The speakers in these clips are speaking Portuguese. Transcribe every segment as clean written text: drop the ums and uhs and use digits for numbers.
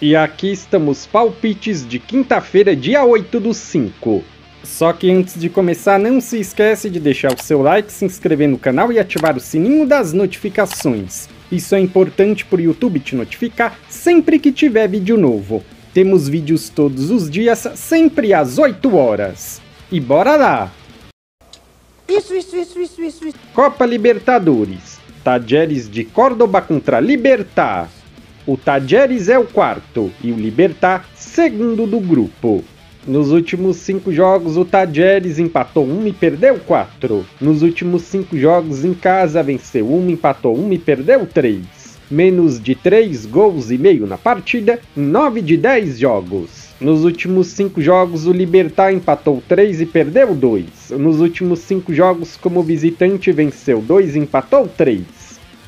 E aqui estamos, palpites de quinta-feira, dia 8/5. Só que antes de começar, não se esquece de deixar o seu like, se inscrever no canal e ativar o sininho das notificações. Isso é importante para o YouTube te notificar sempre que tiver vídeo novo. Temos vídeos todos os dias, sempre às 8 horas. E bora lá! Isso. Copa Libertadores. Talleres de Córdoba contra Libertad. O Talleres é o quarto e o Libertad segundo do grupo. Nos últimos 5 jogos o Talleres empatou 1 e perdeu 4. Nos últimos 5 jogos em casa venceu 1, empatou 1 e perdeu 3. Menos de 3 gols e meio na partida em 9 de 10 jogos. Nos últimos 5 jogos o Libertad empatou 3 e perdeu 2. Nos últimos 5 jogos como visitante venceu 2 e empatou 3.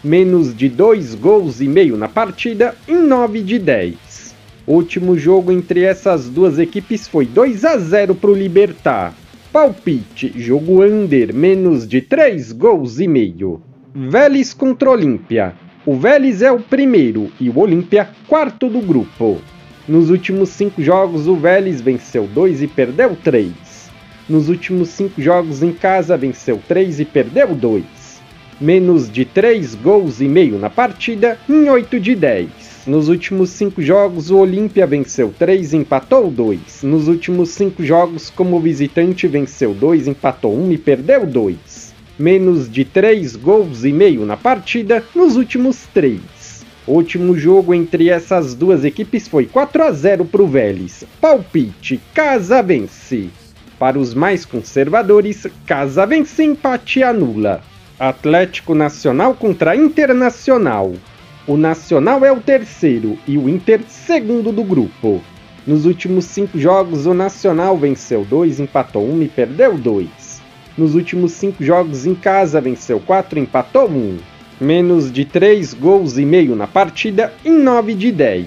Menos de 2 gols e meio na partida em 9 de 10. O último jogo entre essas duas equipes foi 2-0 para o Libertad. Palpite, jogo under, menos de 3 gols e meio. Vélez contra Olímpia. O Vélez é o primeiro e o Olímpia quarto do grupo. Nos últimos 5 jogos o Vélez venceu 2 e perdeu 3. Nos últimos 5 jogos em casa venceu 3 e perdeu 2. Menos de 3 gols e meio na partida em 8 de 10. Nos últimos 5 jogos o Olímpia venceu 3 e empatou 2. Nos últimos 5 jogos como visitante venceu 2, empatou 1 e perdeu 2. Menos de 3 gols e meio na partida nos últimos 3. O último jogo entre essas duas equipes foi 4-0 para o Vélez. Palpite, casa vence. Para os mais conservadores, casa vence, empate anula. Atlético Nacional contra Internacional. O Nacional é o terceiro e o Inter segundo do grupo. Nos últimos 5 jogos o Nacional venceu 2, empatou 1 e perdeu 2. Nos últimos 5 jogos em casa venceu 4 e empatou 1. Menos de 3 gols e meio na partida em 9 de 10.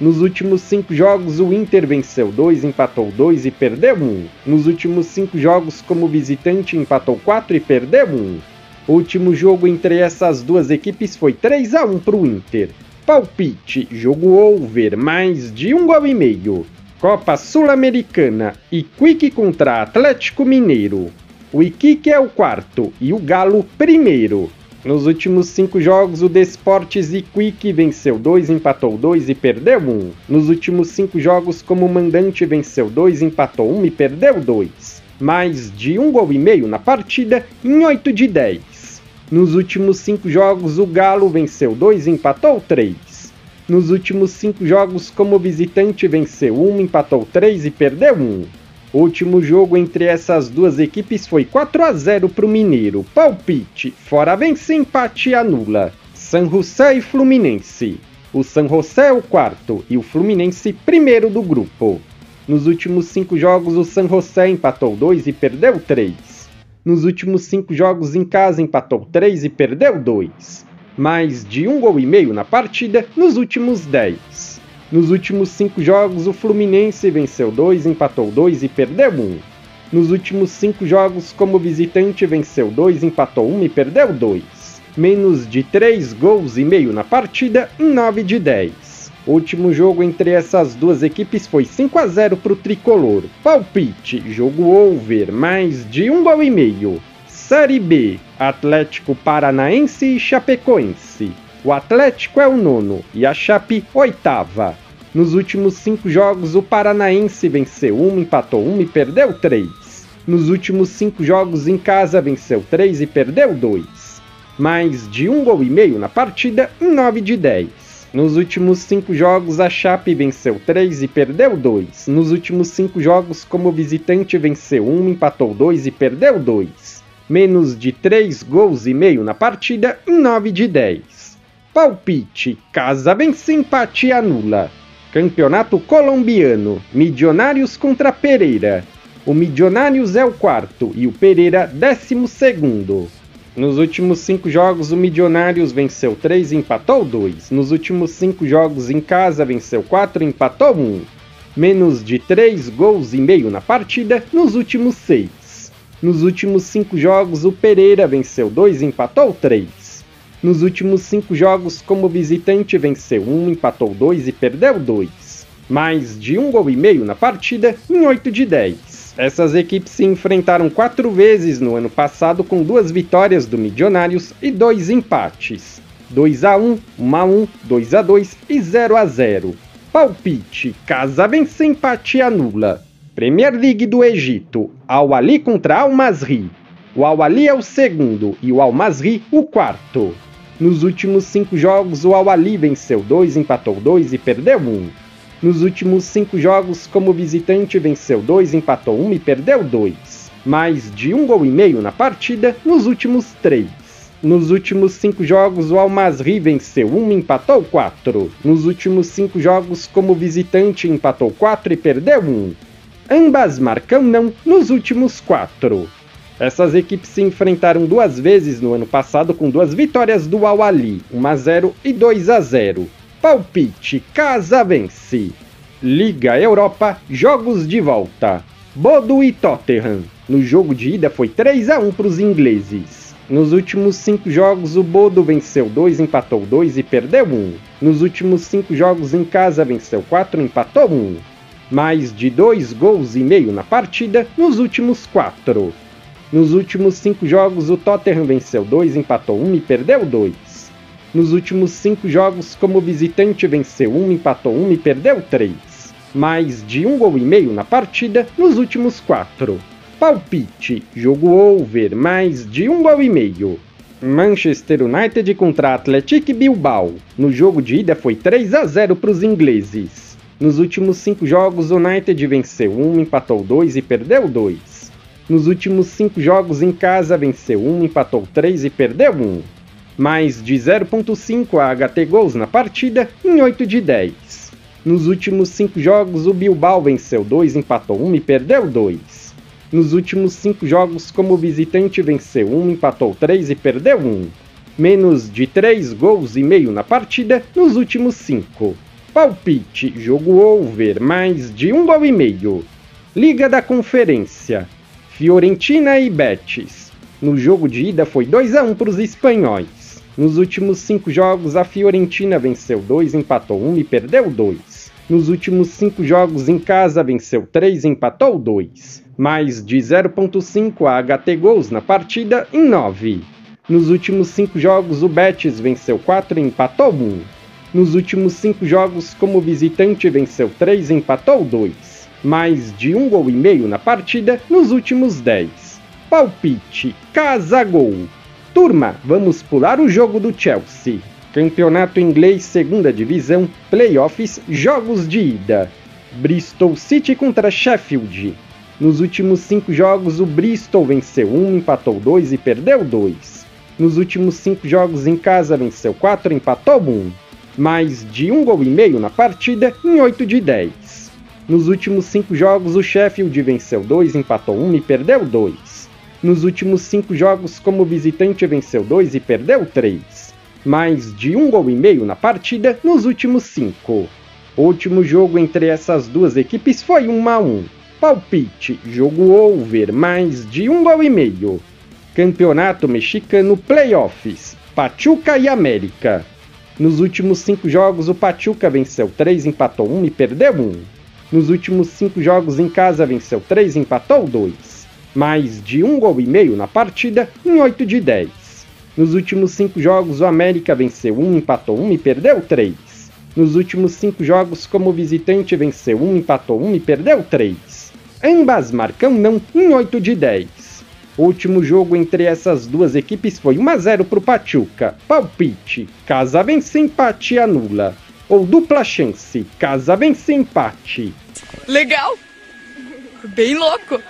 Nos últimos 5 jogos o Inter venceu 2, empatou 2 e perdeu 1. Nos últimos 5 jogos como visitante empatou 4 e perdeu 1. O último jogo entre essas duas equipes foi 3-1 para o Inter. Palpite, jogo over, mais de 1 gol e meio. Copa Sul-Americana, Iquique contra Atlético Mineiro. O Iquique é o quarto e o Galo primeiro. Nos últimos 5 jogos o Desportes Iquique venceu 2, empatou 2 e perdeu 1. Nos últimos 5 jogos como mandante venceu 2, empatou 1 e perdeu 2. Mais de 1 gol e meio na partida em 8 de 10. Nos últimos 5 jogos o Galo venceu 2 e empatou 3. Nos últimos 5 jogos como visitante venceu 1, empatou 3 e perdeu 1. O último jogo entre essas duas equipes foi 4-0 para o Mineiro. Palpite, fora vence, empate anula. San José e Fluminense. O San José é o quarto e o Fluminense primeiro do grupo. Nos últimos 5 jogos o San José empatou 2 e perdeu 3. Nos últimos 5 jogos em casa empatou 3 e perdeu 2. Mais de 1 gol e meio na partida nos últimos 10. Nos últimos 5 jogos o Fluminense venceu 2, empatou 2 e perdeu 1. Nos últimos 5 jogos como visitante venceu 2, empatou 1 e perdeu 2. Menos de 3 gols e meio na partida em 9 de 10. O último jogo entre essas duas equipes foi 5-0 para o Tricolor. Palpite, jogo over, mais de 1 gol e meio. Série B, Atlético Paranaense e Chapecoense. O Atlético é o nono e a Chape oitava. Nos últimos 5 jogos o Paranaense venceu 1, empatou 1 e perdeu 3. Nos últimos 5 jogos em casa venceu 3 e perdeu 2. Mais de 1 gol e meio na partida em 9 de 10. Nos últimos 5 jogos a Chape venceu 3 e perdeu 2. Nos últimos 5 jogos como visitante venceu 1, empatou 2 e perdeu 2. Menos de 3 gols e meio na partida em 9 de 10. Palpite, casa vence, empate anula. Campeonato colombiano, Milionários contra Pereira. O Milionários é o quarto e o Pereira 12º. Nos últimos 5 jogos o Milionários venceu 3 e empatou 2. Nos últimos 5 jogos em casa venceu 4 e empatou 1. Menos de 3 gols e meio na partida nos últimos 6. Nos últimos 5 jogos o Pereira venceu 2 e empatou 3. Nos últimos 5 jogos como visitante venceu 1, empatou 2 e perdeu 2. Mais de 1 gol e meio na partida em 8 de 10. Essas equipes se enfrentaram 4 vezes no ano passado com 2 vitórias do Milionários e 2 empates. 2-1, 1-1, 2-2 e 0-0. Palpite: Casa vence, empate anula. Premier League do Egito, Al Ahly contra Al Masry. O Al Ahly é o segundo e o Al Masry o quarto. Nos últimos 5 jogos o Al Ahly venceu 2, empatou 2 e perdeu 1. Nos últimos 5 jogos como visitante venceu 2, empatou 1 e perdeu 2. Mais de 1 gol e meio na partida nos últimos 3. Nos últimos 5 jogos o Al Masry venceu 1, empatou 4. Nos últimos 5 jogos como visitante empatou 4 e perdeu 1. Ambas marcam não nos últimos 4. Essas equipes se enfrentaram 2 vezes no ano passado com 2 vitórias do Al Ahly, 1-0 e 2-0. Palpite: Casa vence. Liga Europa, jogos de volta. Bodo e Tottenham. No jogo de ida foi 3-1 para os ingleses. Nos últimos 5 jogos o Bodo venceu 2, empatou 2 e perdeu 1. Nos últimos 5 jogos em casa venceu 4, empatou 1. Mais de 2 gols e meio na partida nos últimos 4. Nos últimos 5 jogos o Tottenham venceu 2, empatou 1 e perdeu 2. Nos últimos 5 jogos como visitante venceu 1, empatou 1 e perdeu 3. Mais de 1 gol e meio na partida nos últimos 4. Palpite: jogo over, mais de 1 gol e meio. Manchester United contra Athletic Bilbao. No jogo de ida foi 3-0 para os ingleses. Nos últimos 5 jogos o United venceu 1, empatou 2 e perdeu 2. Nos últimos 5 jogos em casa venceu 1, empatou 3 e perdeu 1. Mais de 0.5 a HT gols na partida em 8 de 10. Nos últimos 5 jogos o Bilbao venceu 2, empatou 1 e perdeu 2. Nos últimos 5 jogos como visitante venceu 1, empatou 3 e perdeu 1. Menos de 3 gols e meio na partida nos últimos 5. Palpite: jogo over, mais de 1 gol e meio. Liga da Conferência, Fiorentina e Betis. No jogo de ida foi 2-1 para os espanhóis. Nos últimos 5 jogos a Fiorentina venceu 2, empatou 1 e perdeu 2. Nos últimos 5 jogos em casa venceu 3 e empatou 2. Mais de 0.5 a HT gols na partida em 9. Nos últimos 5 jogos o Betis venceu 4 e empatou 1. Nos últimos 5 jogos como visitante venceu 3 e empatou 2. Mais de 1 gol e meio na partida nos últimos 10. Palpite: Casa gol. Turma, vamos pular o jogo do Chelsea. Campeonato Inglês, segunda divisão, playoffs, jogos de ida. Bristol City contra Sheffield. Nos últimos 5 jogos o Bristol venceu 1, empatou 2 e perdeu 2. Nos últimos 5 jogos em casa venceu 4 e empatou 1. Mais de 1 gol e meio na partida em 8 de 10. Nos últimos 5 jogos o Sheffield venceu 2, empatou 1 e perdeu 2. Nos últimos 5 jogos como visitante venceu 2 e perdeu 3. Mais de 1 gol e meio na partida nos últimos 5. O último jogo entre essas duas equipes foi 1-1. Palpite: jogo over, mais de 1 gol e meio. Campeonato Mexicano, playoffs, Pachuca e América. Nos últimos 5 jogos o Pachuca venceu 3, empatou 1 e perdeu 1. Nos últimos 5 jogos em casa venceu 3 e empatou 2. Mais de 1 gol e meio na partida em 8 de 10. Nos últimos 5 jogos o América venceu 1, empatou 1 e perdeu 3. Nos últimos 5 jogos como visitante venceu 1, empatou 1 e perdeu 3. Ambas marcam não em 8 de 10. O último jogo entre essas duas equipes foi 1-0 para o Pachuca. Palpite: Casa vence, empate anula. Ou dupla chance, Casa vence, empate. Legal! Bem louco!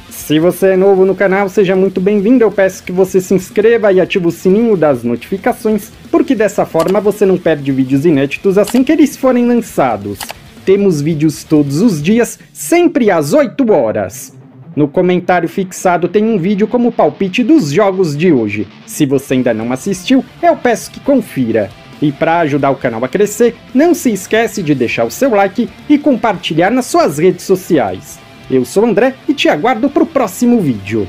Se você é novo no canal, seja muito bem-vindo. Eu peço que você se inscreva e ative o sininho das notificações, porque dessa forma você não perde vídeos inéditos assim que eles forem lançados. Temos vídeos todos os dias, sempre às 8 horas. No comentário fixado tem um vídeo como palpite dos jogos de hoje. Se você ainda não assistiu, eu peço que confira. E para ajudar o canal a crescer, não se esquece de deixar o seu like e compartilhar nas suas redes sociais. Eu sou o André e te aguardo para o próximo vídeo.